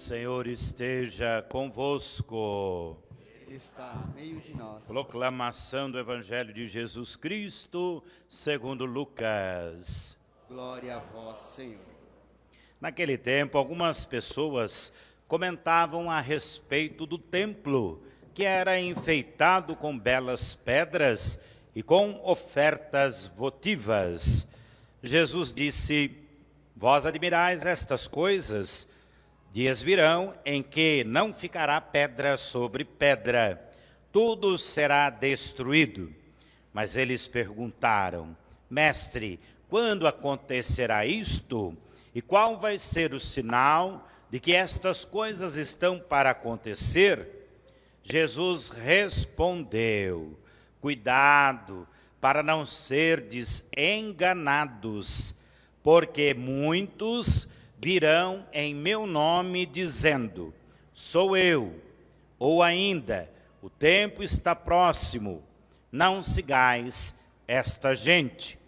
Senhor esteja convosco. Ele está no meio de nós. Proclamação do Evangelho de Jesus Cristo, segundo Lucas. Glória a vós, Senhor. Naquele tempo, algumas pessoas comentavam a respeito do templo, que era enfeitado com belas pedras e com ofertas votivas. Jesus disse: vós admirais estas coisas? Dias virão em que não ficará pedra sobre pedra, tudo será destruído. Mas eles perguntaram: Mestre, quando acontecerá isto? E qual vai ser o sinal de que estas coisas estão para acontecer? Jesus respondeu: cuidado para não serdes enganados, porque muitos virão em meu nome dizendo: sou eu, ou ainda, o tempo está próximo. Não sigais esta gente.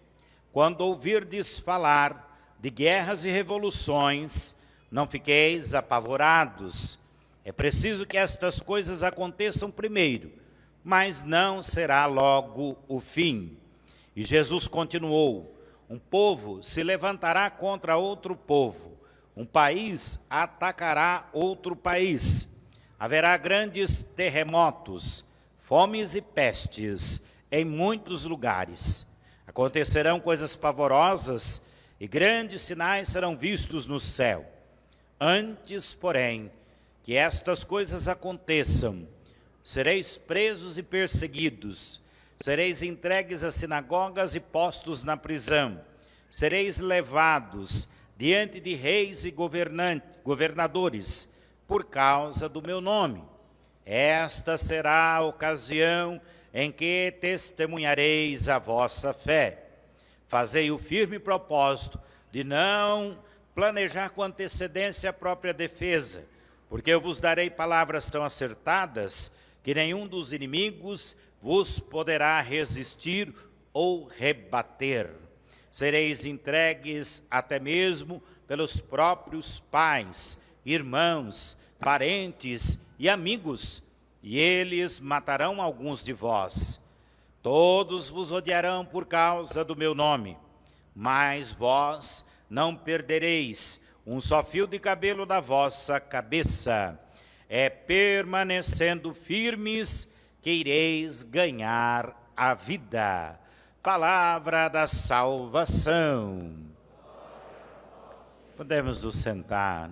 Quando ouvirdes falar de guerras e revoluções, não fiqueis apavorados. É preciso que estas coisas aconteçam primeiro, mas não será logo o fim. E Jesus continuou: um povo se levantará contra outro povo, um país atacará outro país. Haverá grandes terremotos, fomes e pestes em muitos lugares. Acontecerão coisas pavorosas e grandes sinais serão vistos no céu. Antes, porém, que estas coisas aconteçam, sereis presos e perseguidos, sereis entregues às sinagogas e postos na prisão, sereis levados diante de reis e governadores, por causa do meu nome. Esta será a ocasião em que testemunhareis a vossa fé. Fazei o firme propósito de não planejar com antecedência a própria defesa, porque eu vos darei palavras tão acertadas que nenhum dos inimigos vos poderá resistir ou rebater. Sereis entregues até mesmo pelos próprios pais, irmãos, parentes e amigos, e eles matarão alguns de vós. Todos vos odiarão por causa do meu nome, mas vós não perdereis um só fio de cabelo da vossa cabeça. É permanecendo firmes que ireis ganhar a vida. Palavra da salvação. Podemos nos sentar.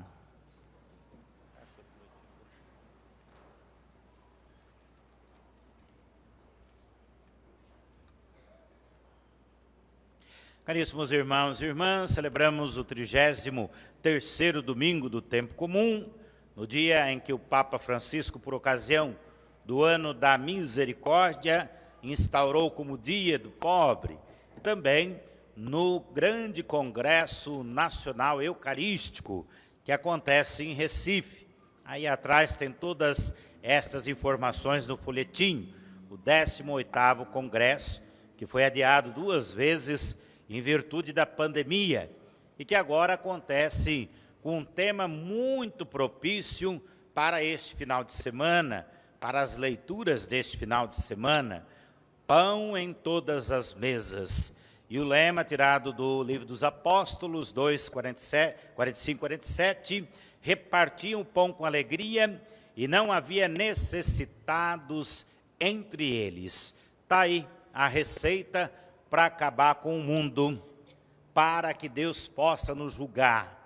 Caríssimos irmãos e irmãs, celebramos o 33º domingo do tempo comum, no dia em que o Papa Francisco, por ocasião do ano da misericórdia, instaurou como dia do pobre, também no grande Congresso Nacional Eucarístico, que acontece em Recife. Aí atrás tem todas estas informações no folhetim, o 18º Congresso, que foi adiado 2 vezes em virtude da pandemia, e que agora acontece com um tema muito propício para este final de semana, para as leituras deste final de semana: pão em todas as mesas. E o lema tirado do Livro dos Apóstolos, 45-47, repartiam o pão com alegria e não havia necessitados entre eles. Está aí a receita para acabar com o mundo, para que Deus possa nos julgar.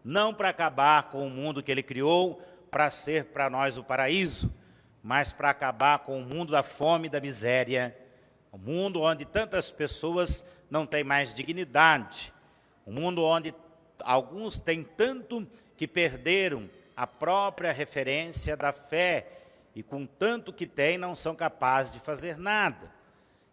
Não para acabar com o mundo que Ele criou, para ser para nós o paraíso, mas para acabar com o mundo da fome e da miséria, um mundo onde tantas pessoas não têm mais dignidade, um mundo onde alguns têm tanto que perderam a própria referência da fé, e com tanto que têm não são capazes de fazer nada.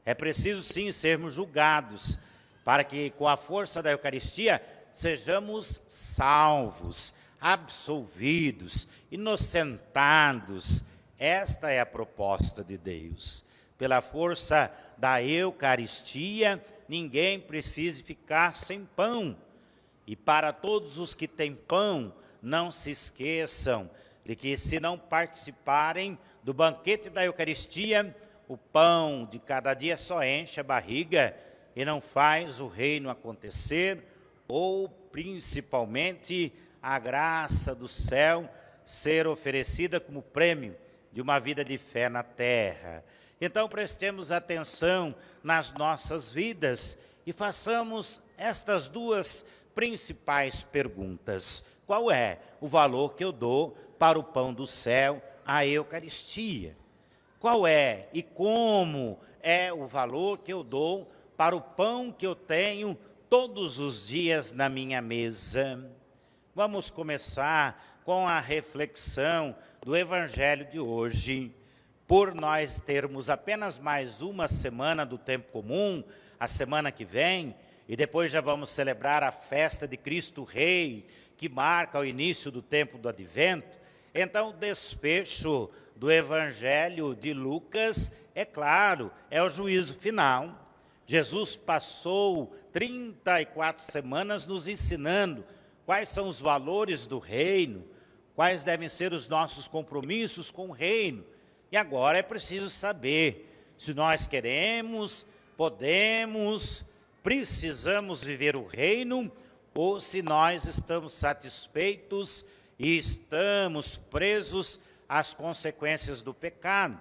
É preciso sim sermos julgados, para que com a força da Eucaristia sejamos salvos, absolvidos, inocentados. Esta é a proposta de Deus. Pela força da Eucaristia, ninguém precisa ficar sem pão. E para todos os que têm pão, não se esqueçam de que, se não participarem do banquete da Eucaristia, o pão de cada dia só enche a barriga e não faz o reino acontecer, ou principalmente a graça do céu ser oferecida como prêmio de uma vida de fé na terra. Então prestemos atenção nas nossas vidas e façamos estas duas principais perguntas. Qual é o valor que eu dou para o pão do céu, a Eucaristia? Qual é e como é o valor que eu dou para o pão que eu tenho todos os dias na minha mesa? Vamos começar com a reflexão do Evangelho de hoje. Por nós termos apenas mais uma semana do tempo comum, a semana que vem, e depois já vamos celebrar a festa de Cristo Rei, que marca o início do tempo do Advento. Então, o desfecho do Evangelho de Lucas, é claro, é o juízo final. Jesus passou 34 semanas nos ensinando quais são os valores do reino, quais devem ser os nossos compromissos com o reino. E agora é preciso saber se nós queremos, podemos, precisamos viver o reino, ou se nós estamos satisfeitos e estamos presos às consequências do pecado.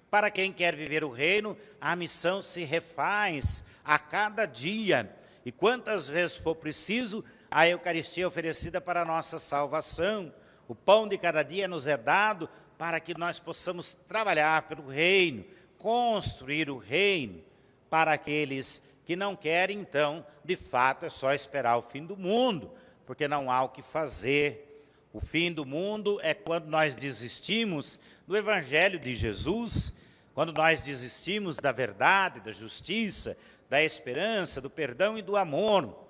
Para quem quer viver o reino, a missão se refaz a cada dia, e quantas vezes for preciso, a Eucaristia é oferecida para a nossa salvação. O pão de cada dia nos é dado para que nós possamos trabalhar pelo reino, construir o reino. Para aqueles que não querem, então, de fato, é só esperar o fim do mundo, porque não há o que fazer. O fim do mundo é quando nós desistimos do Evangelho de Jesus, quando nós desistimos da verdade, da justiça, da esperança, do perdão e do amor.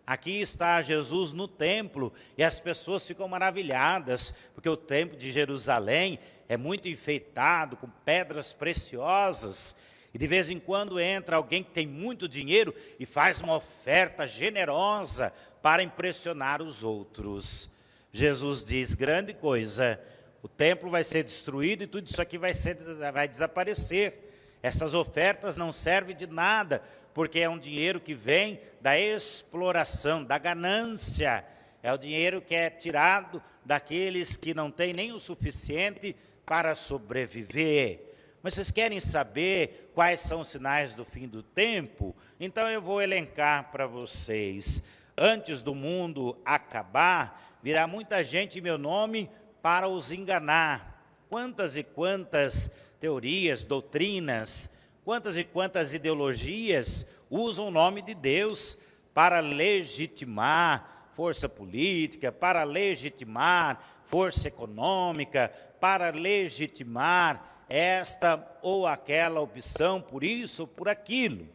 Aqui está Jesus no templo e as pessoas ficam maravilhadas, porque o templo de Jerusalém é muito enfeitado com pedras preciosas. E de vez em quando entra alguém que tem muito dinheiro e faz uma oferta generosa para impressionar os outros. Jesus diz: grande coisa, o templo vai ser destruído e tudo isso aqui vai desaparecer. Essas ofertas não servem de nada, porque é um dinheiro que vem da exploração, da ganância. É o dinheiro que é tirado daqueles que não têm nem o suficiente para sobreviver. Mas vocês querem saber quais são os sinais do fim do tempo? Então eu vou elencar para vocês. Antes do mundo acabar, virá muita gente em meu nome para os enganar. Quantas e quantas teorias, doutrinas, quantas e quantas ideologias usam o nome de Deus para legitimar força política, para legitimar força econômica, para legitimar esta ou aquela opção, por isso ou por aquilo.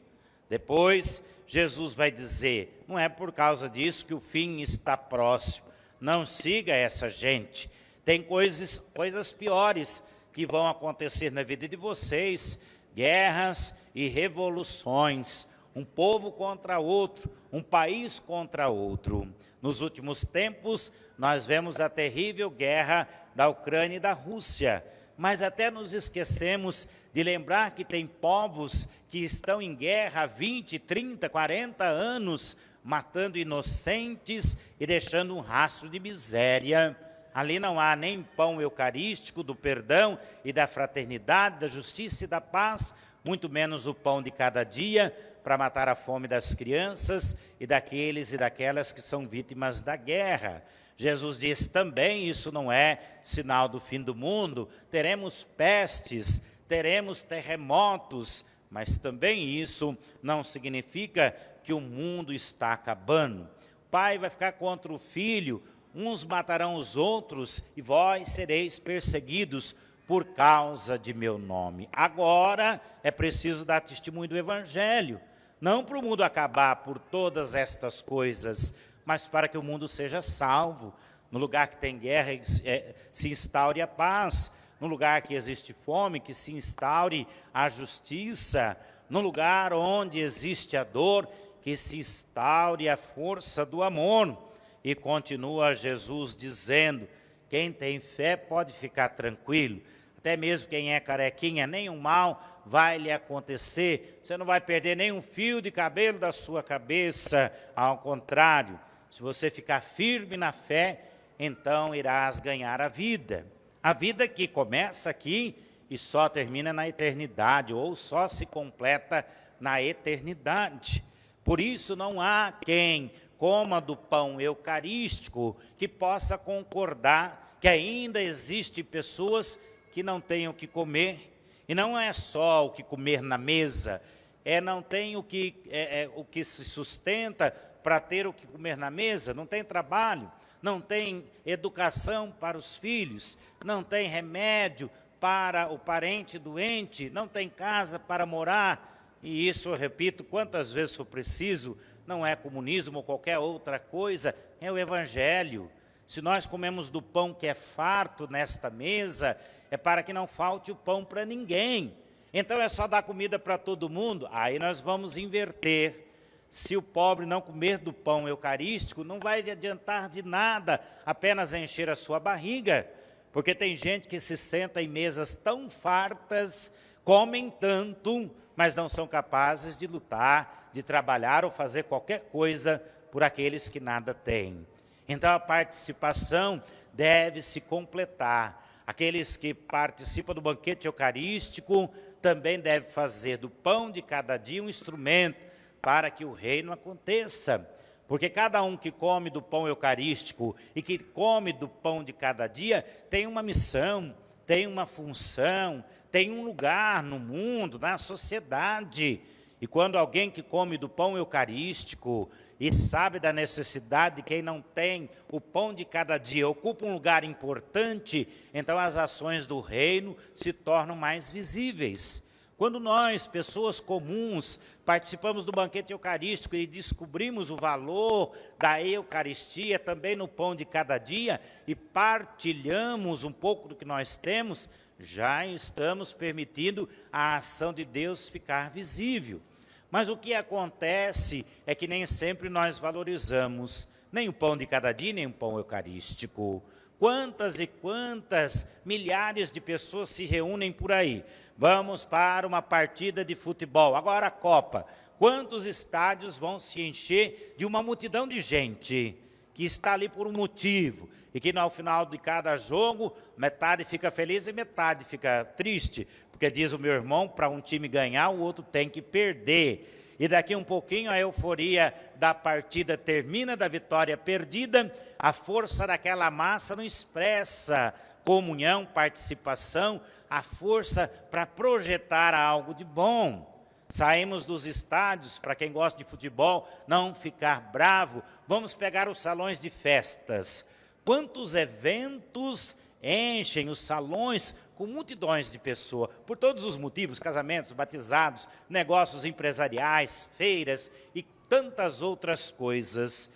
Depois, Jesus vai dizer: não é por causa disso que o fim está próximo. Não siga essa gente. Tem coisas piores que vão acontecer na vida de vocês: guerras e revoluções, um povo contra outro, um país contra outro. Nos últimos tempos, nós vemos a terrível guerra da Ucrânia e da Rússia, mas até nos esquecemos de lembrar que tem povos que estão em guerra há 20, 30, 40 anos, matando inocentes e deixando um rastro de miséria. Ali não há nem pão eucarístico do perdão e da fraternidade, da justiça e da paz, muito menos o pão de cada dia para matar a fome das crianças e daqueles e daquelas que são vítimas da guerra. Jesus diz também: isso não é sinal do fim do mundo. Teremos pestes, teremos terremotos, mas também isso não significa que o mundo está acabando. O pai vai ficar contra o filho, uns matarão os outros e vós sereis perseguidos por causa de meu nome. Agora é preciso dar testemunho do Evangelho, não para o mundo acabar por todas estas coisas, mas para que o mundo seja salvo. No lugar que tem guerra, se instaure a paz. No lugar que existe fome, que se instaure a justiça. No lugar onde existe a dor, que se instaure a força do amor. E continua Jesus dizendo: quem tem fé pode ficar tranquilo, até mesmo quem é carequinha, nenhum mal vai lhe acontecer, você não vai perder nenhum fio de cabelo da sua cabeça, ao contrário, se você ficar firme na fé, então irás ganhar a vida que começa aqui e só termina na eternidade, ou só se completa na eternidade. Por isso não há quem coma do pão eucarístico que possa concordar que ainda existem pessoas que não têm o que comer. E não é só o que comer na mesa, não tem o que se sustenta para ter o que comer na mesa, não tem trabalho, não tem educação para os filhos, não tem remédio para o parente doente, não tem casa para morar. E isso, eu repito, quantas vezes for preciso, não é comunismo ou qualquer outra coisa, é o Evangelho. Se nós comemos do pão que é farto nesta mesa, é para que não falte o pão para ninguém. Então é só dar comida para todo mundo, aí nós vamos inverter. Se o pobre não comer do pão eucarístico, não vai adiantar de nada, apenas encher a sua barriga, porque tem gente que se senta em mesas tão fartas, comem tanto, mas não são capazes de lutar, de trabalhar ou fazer qualquer coisa por aqueles que nada têm. Então a participação deve se completar. Aqueles que participam do banquete eucarístico também devem fazer do pão de cada dia um instrumento para que o reino aconteça. Porque cada um que come do pão eucarístico e que come do pão de cada dia tem uma missão, tem uma função, tem um lugar no mundo, na sociedade. E quando alguém que come do pão eucarístico e sabe da necessidade de quem não tem o pão de cada dia, ocupa um lugar importante, então as ações do reino se tornam mais visíveis. Quando nós, pessoas comuns, participamos do banquete eucarístico e descobrimos o valor da Eucaristia também no pão de cada dia e partilhamos um pouco do que nós temos, já estamos permitindo a ação de Deus ficar visível. Mas o que acontece é que nem sempre nós valorizamos nem o pão de cada dia, nem o pão eucarístico. Quantas e quantas milhares de pessoas se reúnem por aí? Vamos para uma partida de futebol, agora a Copa. Quantos estádios vão se encher de uma multidão de gente que está ali por um motivo e que no final de cada jogo, metade fica feliz e metade fica triste, porque diz o meu irmão, para um time ganhar, o outro tem que perder. E daqui um pouquinho a euforia da partida termina, da vitória perdida, a força daquela massa não expressa comunhão, participação, a força para projetar algo de bom. Saímos dos estádios, para quem gosta de futebol, não ficar bravo, vamos pegar os salões de festas. Quantos eventos enchem os salões com multidões de pessoas, por todos os motivos, casamentos, batizados, negócios empresariais, feiras e tantas outras coisas.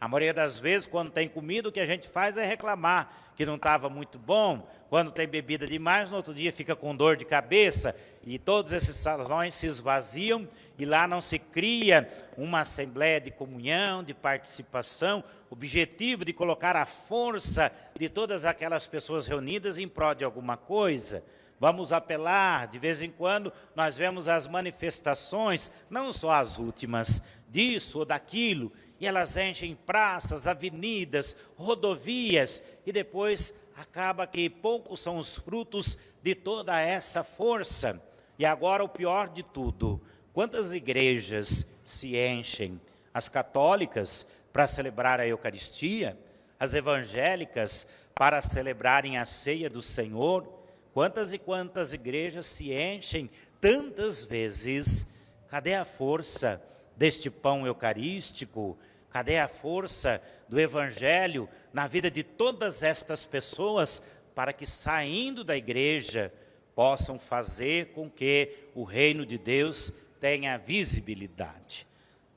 A maioria das vezes, quando tem comida, o que a gente faz é reclamar que não estava muito bom. Quando tem bebida demais, no outro dia fica com dor de cabeça. E todos esses salões se esvaziam e lá não se cria uma assembleia de comunhão, de participação, objetivo de colocar a força de todas aquelas pessoas reunidas em prol de alguma coisa. Vamos apelar, de vez em quando, nós vemos as manifestações, não só as últimas, disso ou daquilo, e elas enchem praças, avenidas, rodovias, e depois acaba que poucos são os frutos de toda essa força. E agora o pior de tudo, quantas igrejas se enchem? As católicas para celebrar a Eucaristia, as evangélicas para celebrarem a ceia do Senhor. Quantas e quantas igrejas se enchem tantas vezes? Cadê a força deste pão eucarístico? Cadê a força do Evangelho na vida de todas estas pessoas para que, saindo da igreja, possam fazer com que o reino de Deus tenha visibilidade?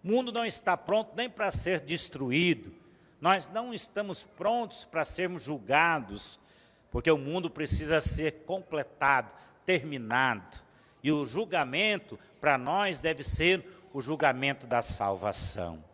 O mundo não está pronto nem para ser destruído. Nós não estamos prontos para sermos julgados, porque o mundo precisa ser completado, terminado. E o julgamento, para nós, deve ser o julgamento da salvação.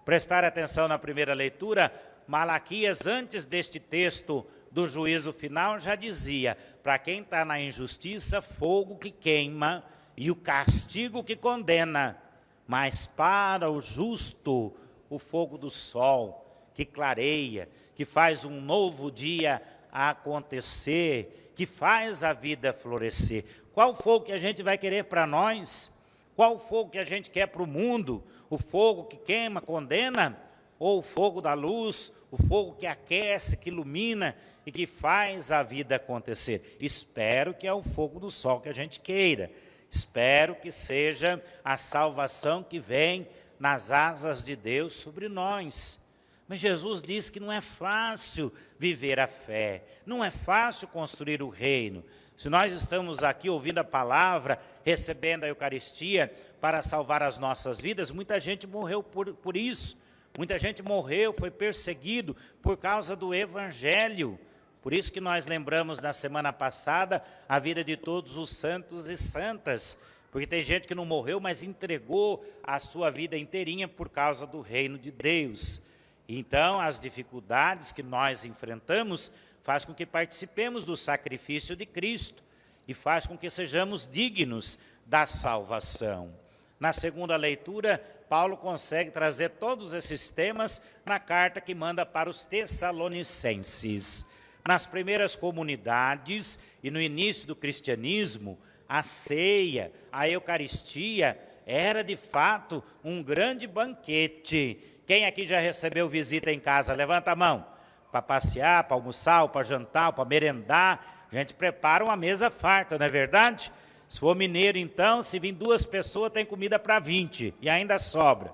Prestar atenção na primeira leitura, Malaquias, antes deste texto do juízo final, já dizia: para quem está na injustiça, fogo que queima e o castigo que condena, mas para o justo, o fogo do sol, que clareia, que faz um novo dia acontecer, que faz a vida florescer. Qual fogo que a gente vai querer para nós? Qual fogo que a gente quer para o mundo? O fogo que queima, condena? Ou o fogo da luz, o fogo que aquece, que ilumina e que faz a vida acontecer? Espero que é o fogo do sol que a gente queira. Espero que seja a salvação que vem nas asas de Deus sobre nós. Mas Jesus diz que não é fácil viver a fé, não é fácil construir o reino. Se nós estamos aqui ouvindo a palavra, recebendo a Eucaristia para salvar as nossas vidas, muita gente morreu por isso. Muita gente morreu, foi perseguido por causa do Evangelho. Por isso que nós lembramos na semana passada a vida de todos os santos e santas. Porque tem gente que não morreu, mas entregou a sua vida inteirinha por causa do reino de Deus. Então, as dificuldades que nós enfrentamos faz com que participemos do sacrifício de Cristo e faz com que sejamos dignos da salvação. Na segunda leitura, Paulo consegue trazer todos esses temas na carta que manda para os Tessalonicenses. Nas primeiras comunidades e no início do cristianismo, a ceia, a Eucaristia, era de fato um grande banquete. Quem aqui já recebeu visita em casa? Levanta a mão. Para passear, para almoçar, para jantar, para merendar, a gente prepara uma mesa farta, não é verdade? Se for mineiro, então, se vir 2 pessoas, tem comida para 20 e ainda sobra.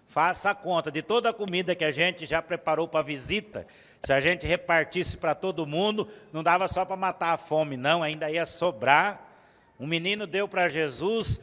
Faça a conta de toda a comida que a gente já preparou para a visita. Se a gente repartisse para todo mundo, não dava só para matar a fome, não, ainda ia sobrar. Um menino deu para Jesus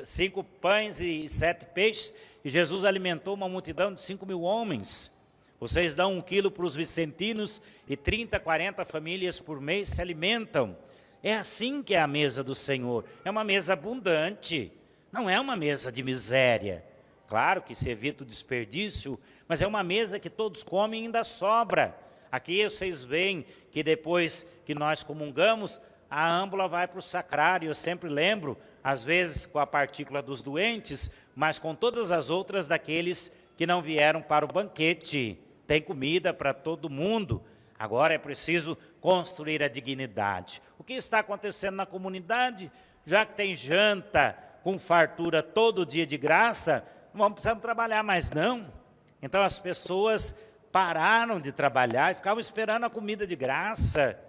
5 pães e 7 peixes, e Jesus alimentou uma multidão de 5.000 homens. Vocês dão 1 quilo para os vicentinos e 30, 40 famílias por mês se alimentam. É assim que é a mesa do Senhor. É uma mesa abundante, não é uma mesa de miséria. Claro que se evita o desperdício, mas é uma mesa que todos comem e ainda sobra. Aqui vocês veem que depois que nós comungamos, a âmbula vai para o sacrário. Eu sempre lembro, às vezes com a partícula dos doentes, mas com todas as outras daqueles que não vieram para o banquete. Tem comida para todo mundo. Agora é preciso construir a dignidade. O que está acontecendo na comunidade? Já que tem janta com fartura todo dia de graça, não precisamos trabalhar mais não. Então as pessoas pararam de trabalhar e ficavam esperando a comida de graça,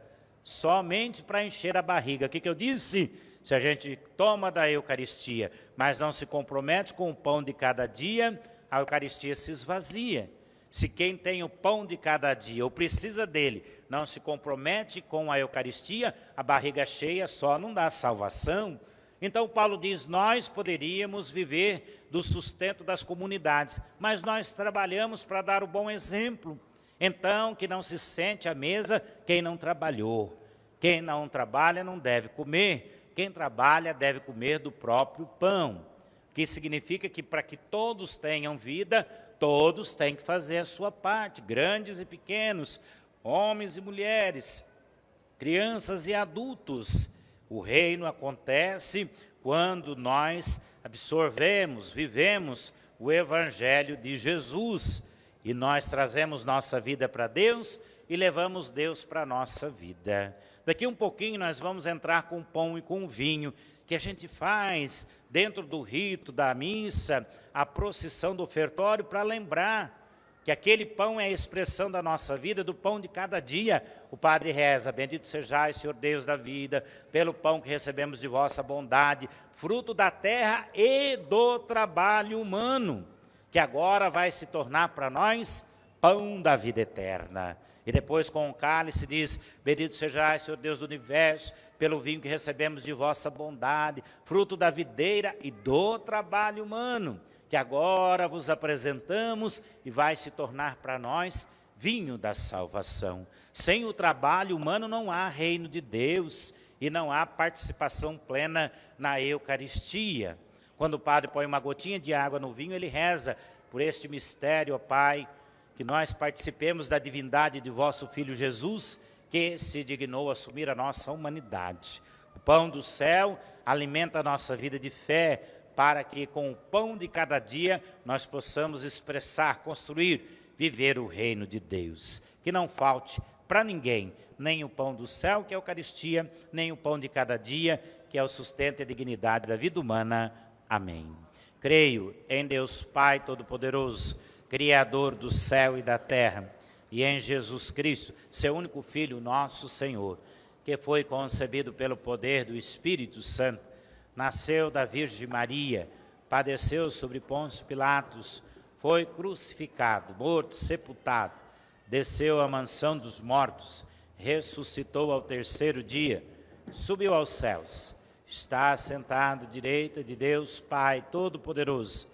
somente para encher a barriga. O que eu disse? Se a gente toma da Eucaristia, mas não se compromete com o pão de cada dia, a Eucaristia se esvazia. Se quem tem o pão de cada dia, ou precisa dele, não se compromete com a Eucaristia, a barriga cheia só não dá salvação. Então Paulo diz, nós poderíamos viver do sustento das comunidades, mas nós trabalhamos para dar o bom exemplo. Então, que não se sente à mesa quem não trabalhou. Quem não trabalha não deve comer, quem trabalha deve comer do próprio pão. O que significa que para que todos tenham vida, todos têm que fazer a sua parte, grandes e pequenos, homens e mulheres, crianças e adultos. O reino acontece quando nós absorvemos, vivemos o Evangelho de Jesus. E nós trazemos nossa vida para Deus e levamos Deus para a nossa vida. Daqui um pouquinho nós vamos entrar com o pão e com o vinho, que a gente faz dentro do rito da missa, a procissão do ofertório, para lembrar que aquele pão é a expressão da nossa vida, do pão de cada dia. O padre reza, bendito sejais, Senhor Deus da vida, pelo pão que recebemos de vossa bondade, fruto da terra e do trabalho humano, que agora vai se tornar para nós pão da vida eterna. E depois com o cálice diz, bendito sejais, Senhor Deus do universo, pelo vinho que recebemos de vossa bondade, fruto da videira e do trabalho humano, que agora vos apresentamos e vai se tornar para nós vinho da salvação. Sem o trabalho humano não há reino de Deus e não há participação plena na Eucaristia. Quando o padre põe uma gotinha de água no vinho, ele reza, por este mistério, ó Pai, que nós participemos da divindade de vosso Filho Jesus, que se dignou assumir a nossa humanidade. O pão do céu alimenta a nossa vida de fé, para que com o pão de cada dia nós possamos expressar, construir, viver o reino de Deus. Que não falte para ninguém, nem o pão do céu, que é a Eucaristia, nem o pão de cada dia, que é o sustento e a dignidade da vida humana. Amém. Creio em Deus Pai Todo-Poderoso, Criador do céu e da terra, e em Jesus Cristo, seu único Filho, nosso Senhor, que foi concebido pelo poder do Espírito Santo, nasceu da Virgem Maria, padeceu sobre Pôncio Pilatos, foi crucificado, morto, sepultado, desceu à mansão dos mortos, ressuscitou ao terceiro dia, subiu aos céus, está assentado à direita de Deus Pai Todo-Poderoso,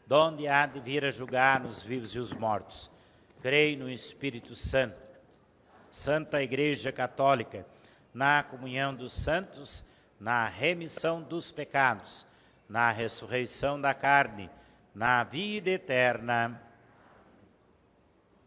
donde há de vir a julgar os vivos e os mortos. Creio no Espírito Santo, Santa Igreja Católica, na comunhão dos santos, na remissão dos pecados, na ressurreição da carne, na vida eterna.